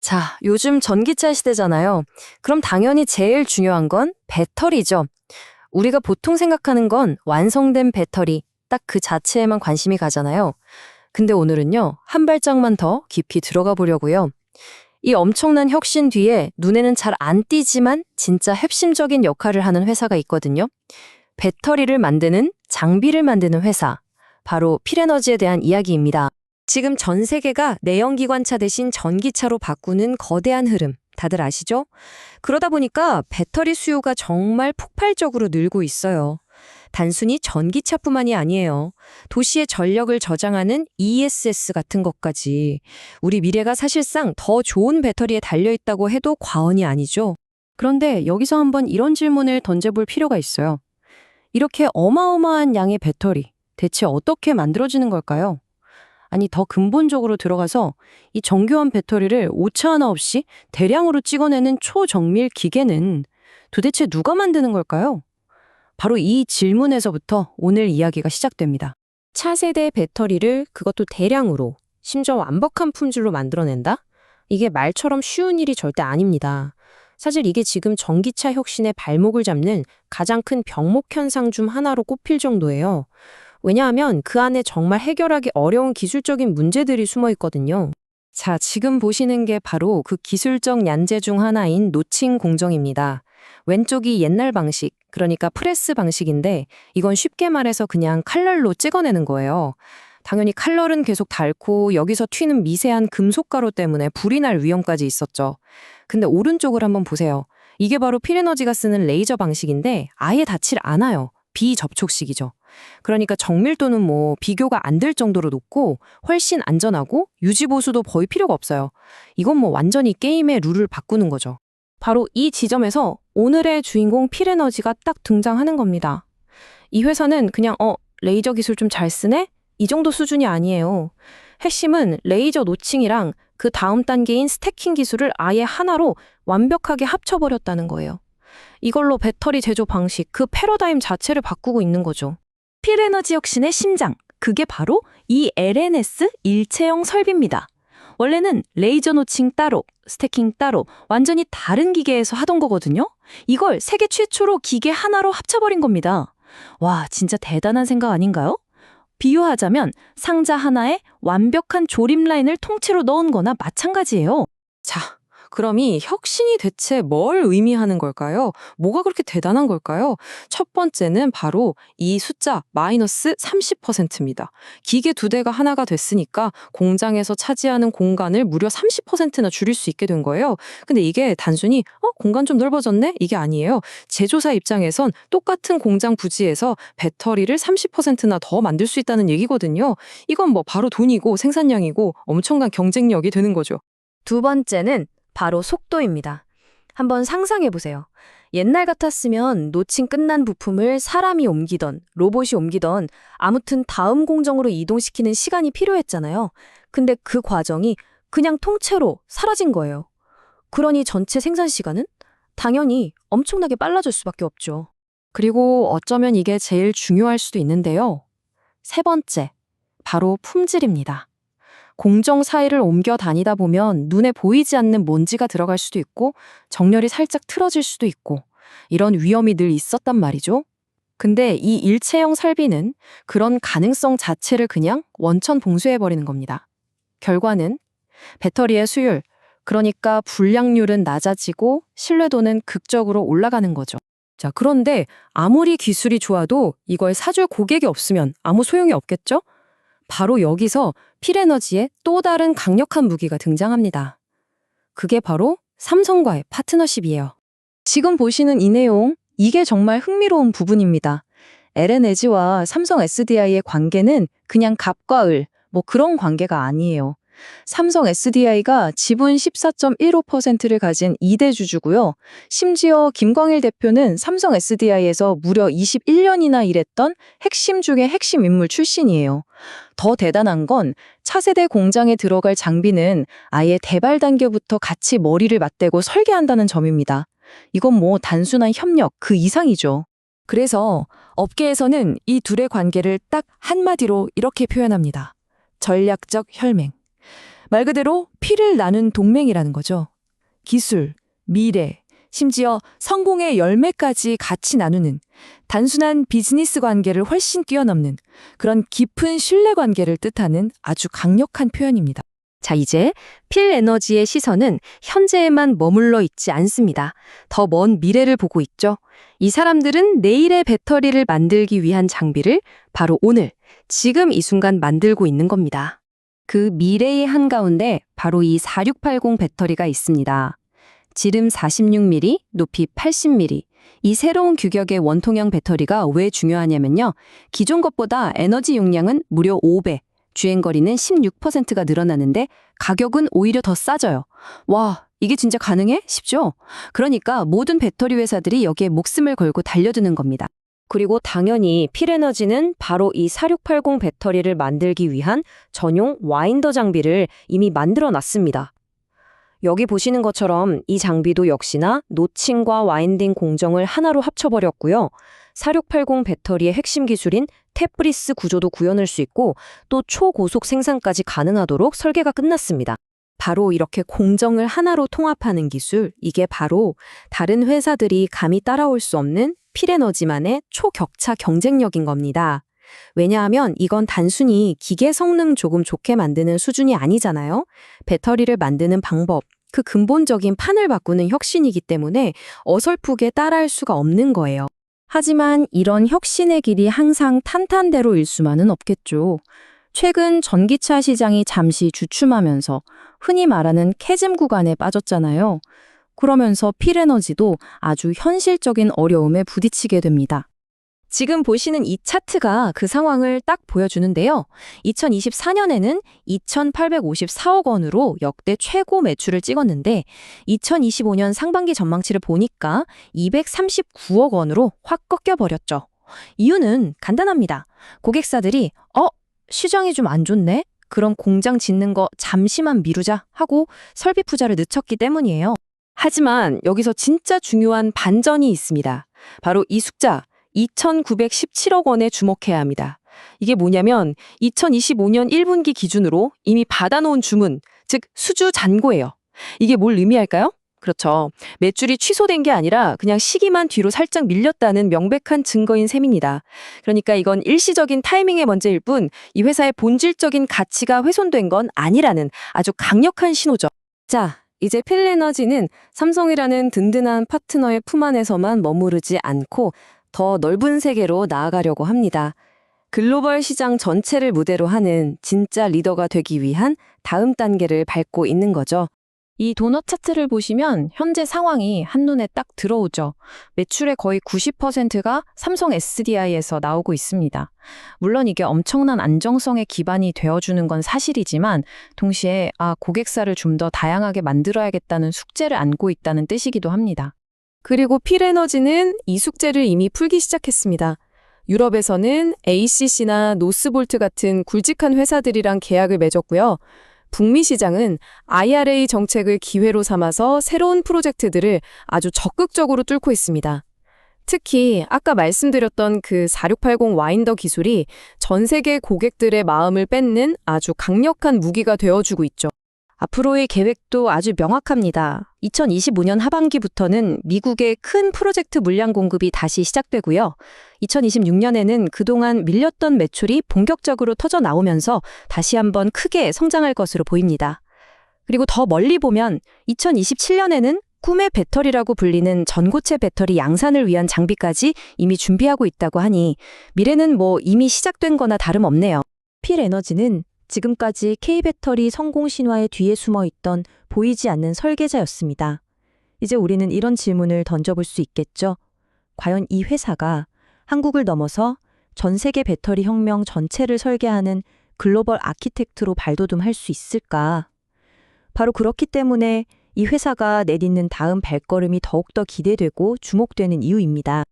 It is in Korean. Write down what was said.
자, 요즘 전기차 시대잖아요. 그럼 당연히 제일 중요한 건 배터리죠. 우리가 보통 생각하는 건 완성된 배터리, 딱 그 자체에만 관심이 가잖아요. 근데 오늘은요, 한 발짝만 더 깊이 들어가 보려고요. 이 엄청난 혁신 뒤에 눈에는 잘 안 띄지만 진짜 핵심적인 역할을 하는 회사가 있거든요. 배터리를 만드는, 장비를 만드는 회사. 바로 필에너지에 대한 이야기입니다. 지금 전 세계가 내연기관차 대신 전기차로 바꾸는 거대한 흐름, 다들 아시죠? 그러다 보니까 배터리 수요가 정말 폭발적으로 늘고 있어요. 단순히 전기차뿐만이 아니에요. 도시의 전력을 저장하는 ESS 같은 것까지. 우리 미래가 사실상 더 좋은 배터리에 달려있다고 해도 과언이 아니죠. 그런데 여기서 한번 이런 질문을 던져볼 필요가 있어요. 이렇게 어마어마한 양의 배터리, 대체 어떻게 만들어지는 걸까요? 아니, 더 근본적으로 들어가서 이 정교한 배터리를 오차 하나 없이 대량으로 찍어내는 초정밀 기계는 도대체 누가 만드는 걸까요? 바로 이 질문에서부터 오늘 이야기가 시작됩니다. 차세대 배터리를 그것도 대량으로, 심지어 완벽한 품질로 만들어낸다? 이게 말처럼 쉬운 일이 절대 아닙니다. 사실 이게 지금 전기차 혁신의 발목을 잡는 가장 큰 병목 현상 중 하나로 꼽힐 정도예요. 왜냐하면 그 안에 정말 해결하기 어려운 기술적인 문제들이 숨어 있거든요. 자, 지금 보시는 게 바로 그 기술적 난제 중 하나인 노칭 공정입니다. 왼쪽이 옛날 방식, 그러니까 프레스 방식인데 이건 쉽게 말해서 그냥 칼날로 찍어내는 거예요. 당연히 칼날은 계속 닳고 여기서 튀는 미세한 금속가루 때문에 불이 날 위험까지 있었죠. 근데 오른쪽을 한번 보세요. 이게 바로 필에너지가 쓰는 레이저 방식인데 아예 닿질 않아요. 비접촉식이죠. 그러니까 정밀도는 비교가 안 될 정도로 높고 훨씬 안전하고 유지보수도 거의 필요가 없어요. 이건 완전히 게임의 룰을 바꾸는 거죠. 바로 이 지점에서 오늘의 주인공 필에너지가 딱 등장하는 겁니다. 이 회사는 그냥 레이저 기술 좀 잘 쓰네? 이 정도 수준이 아니에요. 핵심은 레이저 노칭이랑 그 다음 단계인 스태킹 기술을 아예 하나로 완벽하게 합쳐버렸다는 거예요. 이걸로 배터리 제조 방식, 그 패러다임 자체를 바꾸고 있는 거죠. 필에너지 혁신의 심장, 그게 바로 이 LNS 일체형 설비입니다. 원래는 레이저 노칭 따로, 스태킹 따로 완전히 다른 기계에서 하던 거거든요. 이걸 세계 최초로 기계 하나로 합쳐버린 겁니다. 와, 진짜 대단한 생각 아닌가요? 비유하자면 상자 하나에 완벽한 조립 라인을 통째로 넣은 거나 마찬가지예요. 자, 그럼 이 혁신이 대체 뭘 의미하는 걸까요? 뭐가 그렇게 대단한 걸까요? 첫 번째는 바로 이 숫자 마이너스 30%입니다. 기계 두 대가 하나가 됐으니까 공장에서 차지하는 공간을 무려 30%나 줄일 수 있게 된 거예요. 근데 이게 단순히 공간 좀 넓어졌네? 이게 아니에요. 제조사 입장에선 똑같은 공장 부지에서 배터리를 30%나 더 만들 수 있다는 얘기거든요. 이건 바로 돈이고 생산량이고 엄청난 경쟁력이 되는 거죠. 두 번째는 바로 속도입니다. 한번 상상해보세요. 옛날 같았으면 노칭 끝난 부품을 사람이 옮기던 로봇이 옮기던 아무튼 다음 공정으로 이동시키는 시간이 필요했잖아요. 근데 그 과정이 그냥 통째로 사라진 거예요. 그러니 전체 생산 시간은 당연히 엄청나게 빨라질 수밖에 없죠. 그리고 어쩌면 이게 제일 중요할 수도 있는데요. 세 번째, 바로 품질입니다. 공정 사이를 옮겨 다니다 보면 눈에 보이지 않는 먼지가 들어갈 수도 있고 정렬이 살짝 틀어질 수도 있고 이런 위험이 늘 있었단 말이죠. 근데 이 일체형 설비는 그런 가능성 자체를 그냥 원천 봉쇄해버리는 겁니다. 결과는 배터리의 수율, 그러니까 불량률은 낮아지고 신뢰도는 극적으로 올라가는 거죠. 자, 그런데 아무리 기술이 좋아도 이걸 사줄 고객이 없으면 아무 소용이 없겠죠? 바로 여기서 필에너지의 또 다른 강력한 무기가 등장합니다. 그게 바로 삼성과의 파트너십이에요. 지금 보시는 이 내용, 이게 정말 흥미로운 부분입니다. LN에지와 삼성 SDI의 관계는 그냥 갑과 을, 그런 관계가 아니에요. 삼성 SDI가 지분 14.15%를 가진 2대 주주고요. 심지어 김광일 대표는 삼성 SDI에서 무려 21년이나 일했던 핵심 중의 핵심 인물 출신이에요. 더 대단한 건 차세대 공장에 들어갈 장비는 아예 개발 단계부터 같이 머리를 맞대고 설계한다는 점입니다. 이건 단순한 협력 그 이상이죠. 그래서 업계에서는 이 둘의 관계를 딱 한마디로 이렇게 표현합니다. 전략적 혈맹. 말 그대로 피를 나눈 동맹이라는 거죠. 기술, 미래, 심지어 성공의 열매까지 같이 나누는 단순한 비즈니스 관계를 훨씬 뛰어넘는 그런 깊은 신뢰 관계를 뜻하는 아주 강력한 표현입니다. 자, 이제 필에너지의 시선은 현재에만 머물러 있지 않습니다. 더 먼 미래를 보고 있죠. 이 사람들은 내일의 배터리를 만들기 위한 장비를 바로 오늘, 지금 이 순간 만들고 있는 겁니다. 그 미래의 한가운데 바로 이 4680 배터리가 있습니다. 지름 46mm, 높이 80mm. 이 새로운 규격의 원통형 배터리가 왜 중요하냐면요. 기존 것보다 에너지 용량은 무려 5배, 주행거리는 16%가 늘어나는데 가격은 오히려 더 싸져요. 와, 이게 진짜 가능해? 싶죠? 그러니까 모든 배터리 회사들이 여기에 목숨을 걸고 달려드는 겁니다. 그리고 당연히 필에너지는 바로 이 4680 배터리를 만들기 위한 전용 와인더 장비를 이미 만들어 놨습니다. 여기 보시는 것처럼 이 장비도 역시나 노칭과 와인딩 공정을 하나로 합쳐버렸고요. 4680 배터리의 핵심 기술인 테프리스 구조도 구현할 수 있고 또 초고속 생산까지 가능하도록 설계가 끝났습니다. 바로 이렇게 공정을 하나로 통합하는 기술, 이게 바로 다른 회사들이 감히 따라올 수 없는 필에너지만의 초격차 경쟁력인 겁니다. 왜냐하면 이건 단순히 기계 성능 조금 좋게 만드는 수준이 아니잖아요. 배터리를 만드는 방법, 그 근본적인 판을 바꾸는 혁신이기 때문에 어설프게 따라할 수가 없는 거예요. 하지만 이런 혁신의 길이 항상 탄탄대로일 수만은 없겠죠. 최근 전기차 시장이 잠시 주춤하면서 흔히 말하는 캐즘 구간에 빠졌잖아요. 그러면서 필에너지도 아주 현실적인 어려움에 부딪히게 됩니다. 지금 보시는 이 차트가 그 상황을 딱 보여주는데요. 2024년에는 2,854억 원으로 역대 최고 매출을 찍었는데 2025년 상반기 전망치를 보니까 239억 원으로 확 꺾여버렸죠. 이유는 간단합니다. 고객사들이 시장이 좀 안 좋네? 그럼 공장 짓는 거 잠시만 미루자 하고 설비 투자를 늦췄기 때문이에요. 하지만 여기서 진짜 중요한 반전이 있습니다. 바로 이 숫자 2,917억 원에 주목해야 합니다. 이게 뭐냐면 2025년 1분기 기준으로 이미 받아놓은 주문, 즉 수주 잔고예요. 이게 뭘 의미할까요? 그렇죠. 매출이 취소된 게 아니라 그냥 시기만 뒤로 살짝 밀렸다는 명백한 증거인 셈입니다. 그러니까 이건 일시적인 타이밍의 문제일 뿐 이 회사의 본질적인 가치가 훼손된 건 아니라는 아주 강력한 신호죠. 자, 이제 필에너지는 삼성이라는 든든한 파트너의 품 안에서만 머무르지 않고 더 넓은 세계로 나아가려고 합니다. 글로벌 시장 전체를 무대로 하는 진짜 리더가 되기 위한 다음 단계를 밟고 있는 거죠. 이 도넛 차트를 보시면 현재 상황이 한눈에 딱 들어오죠. 매출의 거의 90%가 삼성 SDI에서 나오고 있습니다. 물론 이게 엄청난 안정성의 기반이 되어주는 건 사실이지만 동시에 고객사를 좀 더 다양하게 만들어야겠다는 숙제를 안고 있다는 뜻이기도 합니다. 그리고 필에너지는 이 숙제를 이미 풀기 시작했습니다. 유럽에서는 ACC나 노스볼트 같은 굵직한 회사들이랑 계약을 맺었고요. 북미 시장은 IRA 정책을 기회로 삼아서 새로운 프로젝트들을 아주 적극적으로 뚫고 있습니다. 특히 아까 말씀드렸던 그 4680 와인더 기술이 전 세계 고객들의 마음을 뺏는 아주 강력한 무기가 되어주고 있죠. 앞으로의 계획도 아주 명확합니다. 2025년 하반기부터는 미국의 큰 프로젝트 물량 공급이 다시 시작되고요. 2026년에는 그동안 밀렸던 매출이 본격적으로 터져 나오면서 다시 한번 크게 성장할 것으로 보입니다. 그리고 더 멀리 보면 2027년에는 꿈의 배터리라고 불리는 전고체 배터리 양산을 위한 장비까지 이미 준비하고 있다고 하니 미래는 이미 시작된 거나 다름없네요. 필에너지는 지금까지 K배터리 성공 신화의 뒤에 숨어있던 보이지 않는 설계자였습니다. 이제 우리는 이런 질문을 던져볼 수 있겠죠. 과연 이 회사가 한국을 넘어서 전 세계 배터리 혁명 전체를 설계하는 글로벌 아키텍트로 발돋움할 수 있을까? 바로 그렇기 때문에 이 회사가 내딛는 다음 발걸음이 더욱더 기대되고 주목되는 이유입니다.